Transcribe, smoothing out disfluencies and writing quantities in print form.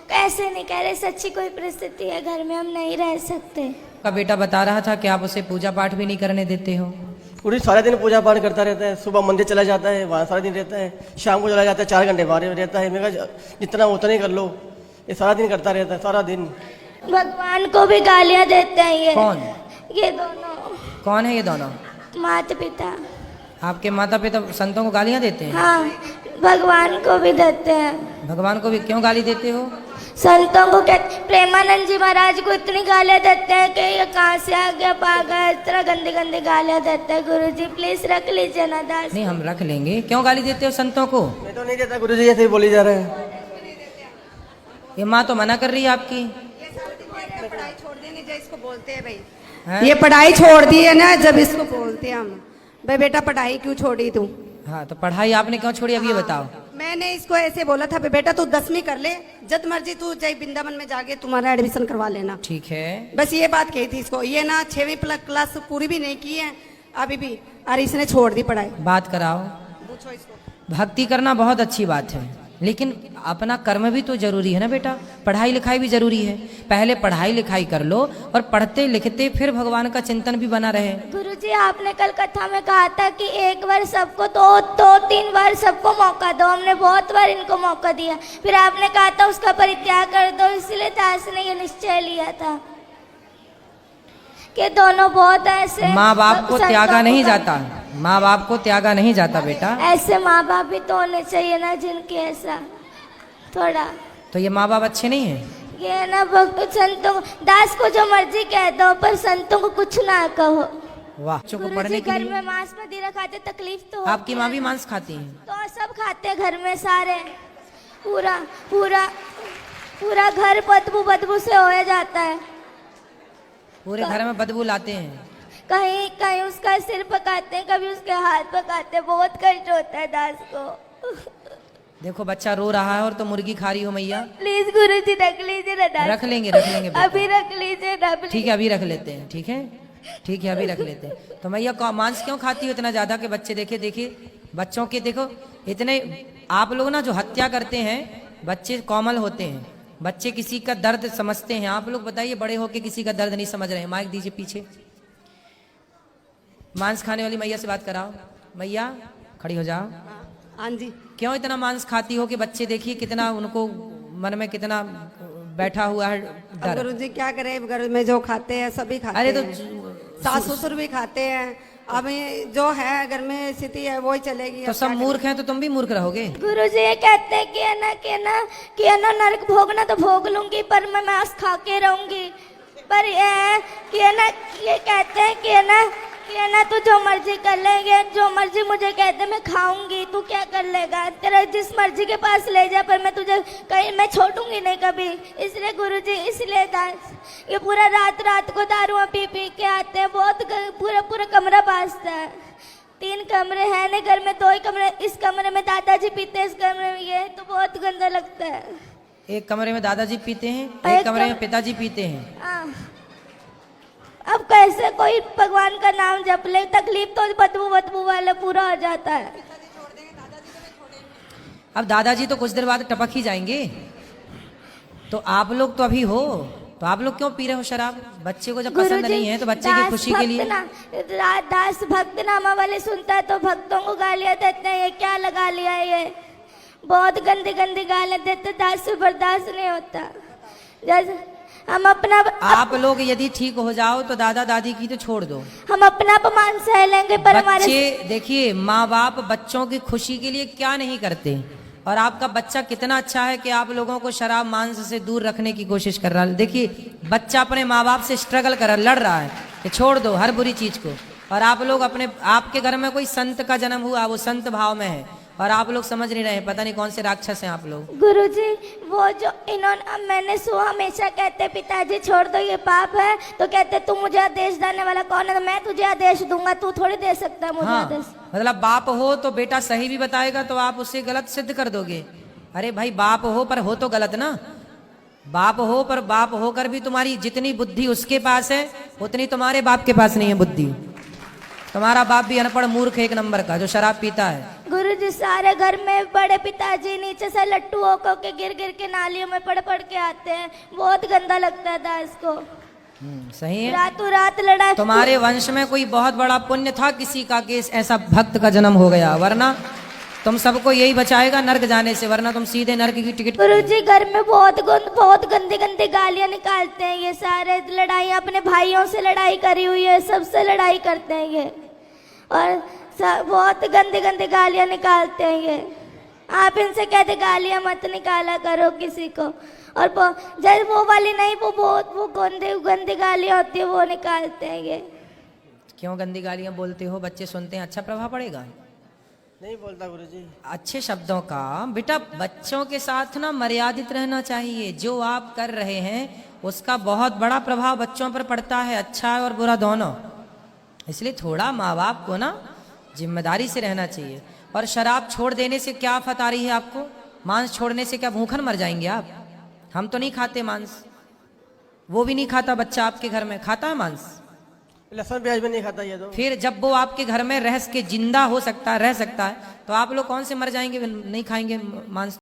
कैसे नहीं कह रहे, सच्ची कोई परिस्थिति है घर में, हम नहीं रह सकते। का बेटा बता रहा था कि आप उसे पूजा पाठ भी नहीं करने देते हो। पूरी सारे दिन पूजा पाठ करता रहता है, सुबह मंदिर चला जाता है, वहाँ सारा दिन रहता है, शाम को चला जाता है, 4 घंटे बाहर रहता है। मैं कहा जितना उतना ही कर लो, ये सारा दिन करता रहता है, सारा दिन। भगवान को भी गालियां देते हैं ये। कौन? ये दोनों। कौन है ये दोनों? माता पिता। आपके माता पिता संतों को गालियां देते हैं? हाँ, भगवान को भी देते हैं। भगवान को भी क्यों गाली देते हो? संतों को कहते, प्रेमानंद जी महाराज को इतनी गालियां देते हैं कि ये कहाँ से आ गया पागल, इस तरह गंदी गंदी गालियां देते हैं। गुरु जी प्लीज रख लीजिए ना दास। नहीं, हम रख लेंगे। क्यों गाली देते हो संतों को? मैं तो नहीं देता गुरुजी, ऐसे ही बोली जा रहा है। ये माँ तो मना कर रही है आपकी। पढ़ाई छोड़ देनी जो इसको बोलते हैं भाई, हैं? ये पढ़ाई छोड़ दी है ना, जब इसको बोलते हैं हम भाई बेटा पढ़ाई क्यों छोड़ी तू। हाँ, तो पढ़ाई आपने क्यों छोड़ी, अब ये बताओ। मैंने इसको ऐसे बोला था बेटा तू 10वीं कर ले, जब मर्जी तू जय वृंदावन में जाके तुम्हारा एडमिशन करवा लेना। ठीक है। बस ये बात कही थी इसको। ये ना 6वीं क्लास पूरी भी नहीं की है अभी भी, और इसने छोड़ दी पढ़ाई। बात कराओ। पूछो इसको। भक्ति करना बहुत अच्छी बात है, लेकिन अपना कर्म भी तो जरूरी है ना बेटा। पढ़ाई लिखाई भी जरूरी है। पहले पढ़ाई लिखाई कर लो और पढ़ते लिखते फिर भगवान का चिंतन भी बना रहे। गुरुजी आपने कल कथा में कहा था कि एक बार सबको दो 3 बार सबको मौका दो। हमने बहुत बार इनको मौका दिया, फिर आपने कहा था उसका परित्याग कर दो। इसलिए दास ने ये निश्चय लिया था कि दोनों बहुत ऐसे। माँ बाप को त्यागा नहीं जाता, माँ बाप को त्यागा नहीं जाता बेटा। ऐसे माँ बाप भी तो होने चाहिए ना जिनके ऐसा थोड़ा। तो ये माँ बाप अच्छे नहीं हैं? ये है ना संतों दास को जो मर्जी कह दो, पर संतों को कुछ ना कहो। वाह। बच्चों को पढ़ने गुरुजी के घर लिए। में मांस मदिरा खाते, तकलीफ तो आपकी माँ भी मांस खाती है? तो सब खाते हैं घर में सारे। पूरा पूरा पूरा घर बदबू से हो जाता है। पूरे घर में बदबू लाते हैं। कहीं कहीं उसका सिर पकाते हैं, कभी उसके हाथ पकाते हैं। बहुत कष्ट होता है दास को। देखो बच्चा रो रहा है और तो मुर्गी खा रही हो मैया। प्लीज गुरुजी रख लीजिए ना दास। रख लेंगे बेटा। अभी रख लीजिए ना। ठीक है, अभी रख लेते हैं। ठीक है, ठीक है, अभी रख लेते हैं। तो मैया मांस क्यों खाती हो इतना ज्यादा कि बच्चे देखिए बच्चों के देखो इतने। आप लोग ना जो हत्या करते हैं, बच्चे कोमल होते हैं, बच्चे किसी का दर्द समझते हैं। आप लोग बताइए, बड़े होके किसी का दर्द नहीं समझ रहे हैं। माइक दीजिए पीछे। मांस खाने वाली मैया से बात कराओ। मैया खड़ी हो जाओ। हाँ जी। क्यों इतना मांस खाती हो कि बच्चे देखिए कितना उनको मन में कितना बैठा हुआ है डर। गुरुजी क्या करे, घर में जो खाते हैं सभी खाते अरे तो हैं। सास ससुर भी खाते हैं। अब जो है घर में स्थिति है वही चलेगी। तो सब मूर्ख हैं तो तुम भी मूर्ख रहोगे। गुरुजी ये कहते हैं कि है ना नरक भोगना तो भोग लूंगी, पर मैं मांस खा के रहूंगी। पर ये है कि है ना, ये कहते हैं कि है ना तू जो मर्जी कर लेंगे, जो मर्जी मुझे कहते मैं खाऊंगी, तू क्या कर लेगा, तेरा जिस मर्जी के पास ले जा, पर मैं तुझे कहीं मैं छोड़ूंगी नहीं कभी। इसलिए गुरुजी, इसलिए दास ये पूरा रात को दारुआं पी के आते हैं। बहुत पूरा कमरा बाजता है। 3 कमरे हैं ना घर में, 2 ही कमरे। इस कमरे में दादाजी पीते हैं, इस कमरे में ये, तो बहुत गंदा लगता है। एक कमरे में दादाजी पीते हैं, एक कमरे में पिताजी पीते हैं। अब कैसे कोई भगवान का नाम जप ले, तकलीफ तो बदबू वाले पूरा हो जाता है। अब दादाजी तो कुछ देर बाद टपक ही जाएंगे। तो आप लोग तो अभी हो, तो आप लोग क्यों पी रहे हो शराब? बच्चे को जब पसंद नहीं है तो बच्चे की खुशी के लिए। दास भक्त नामा वाले सुनता है तो भक्तों को गालियां देते हैं। ये क्या लगा लिया है, ये बहुत गंदी गालियां देते। दास से बर्दाश्त नहीं होता। जैसे हम अपना आप लोग यदि ठीक हो जाओ तो दादा दादी की तो छोड़ दो, हम अपना अपमान सह लेंगे, पर हमारे बच्चे देखिए माँ बाप बच्चों की खुशी के लिए क्या नहीं करते। और आपका बच्चा कितना अच्छा है कि आप लोगों को शराब मांस से दूर रखने की कोशिश कर रहा है। देखिए बच्चा अपने माँ बाप से स्ट्रगल कर लड़ रहा है कि छोड़ दो हर बुरी चीज को। और आप लोग आपके घर में कोई संत का जन्म हुआ, वो संत भाव में है, और आप लोग समझ नहीं रहे, पता नहीं कौन से राक्षस हैं आप लोग। गुरुजी वो जो इन्होंने, मैंने सुना हमेशा कहते पिताजी छोड़ दो ये पाप है, तो कहते तू मुझे आदेश देने वाला कौन है, तो मैं तुझे आदेश दूंगा, तू थोड़ी दे सकता है मुझे आदेश। मतलब बाप हो तो बेटा सही भी बताएगा तो आप उसे गलत सिद्ध कर दोगे। अरे भाई बाप हो पर हो तो गलत ना। बाप हो पर बाप होकर भी तुम्हारी जितनी बुद्धि उसके पास है उतनी तुम्हारे बाप के पास नहीं है बुद्धि। तुम्हारा बाप भी अनपढ़ मूर्ख एक नंबर का जो शराब पीता है। गुरुजी सारे घर में बड़े पिताजी नीचे से लट्टू होकर के गिर गिर के नालियों में पड़ पड़ के आते हैं, बहुत गंदा लगता था इसको। सही है। रातों रात लड़ाई। तुम्हारे वंश में कोई बहुत बड़ा पुण्य था किसी का कि ऐसा भक्त का जन्म हो गया, वरना तुम सबको यही बचाएगा नर्क जाने से, वरना तुम सीधे नर्क की टिकट। गुरुजी घर में बहुत गंदी गंदी गालियां निकालते हैं ये सारे, लड़ाई अपने भाइयों से लड़ाई करी हुई है, सबसे लड़ाई करते हैं ये, और बहुत गंदी गंदी गालियां निकालते हैं ये। आप इनसे कहते गालियां मत निकाला करो किसी को, और जब वो वाली नहीं, वो गंदी गंदी गालियां होती है वो निकालते हैं ये। क्यों गंदी गालियां बोलते हो? बच्चे सुनते हैं, अच्छा प्रभाव पड़ेगा? नहीं बोलता गुरुजी। अच्छे शब्दों का बेटा बच्चों के साथ ना मर्यादित रहना चाहिए। जो आप कर रहे हैं उसका बहुत बड़ा प्रभाव बच्चों पर पड़ता है, अच्छा और बुरा दोनों। इसलिए थोड़ा माँ बाप को ना जिम्मेदारी से रहना चाहिए। और शराब छोड़ देने से क्या आफत आ रही है आपको? मांस छोड़ने से क्या भूखन मर जाएंगे आप? हम तो नहीं खाते मांस, वो भी नहीं खाता बच्चा आपके घर में, खाता है मांस? लहसुन प्याज भी नहीं खाता ये तो। फिर जब वो आपके घर में रह के जिंदा हो सकता है, रह सकता है, तो आप लोग कौन से मर जाएंगे नहीं खाएंगे मांस?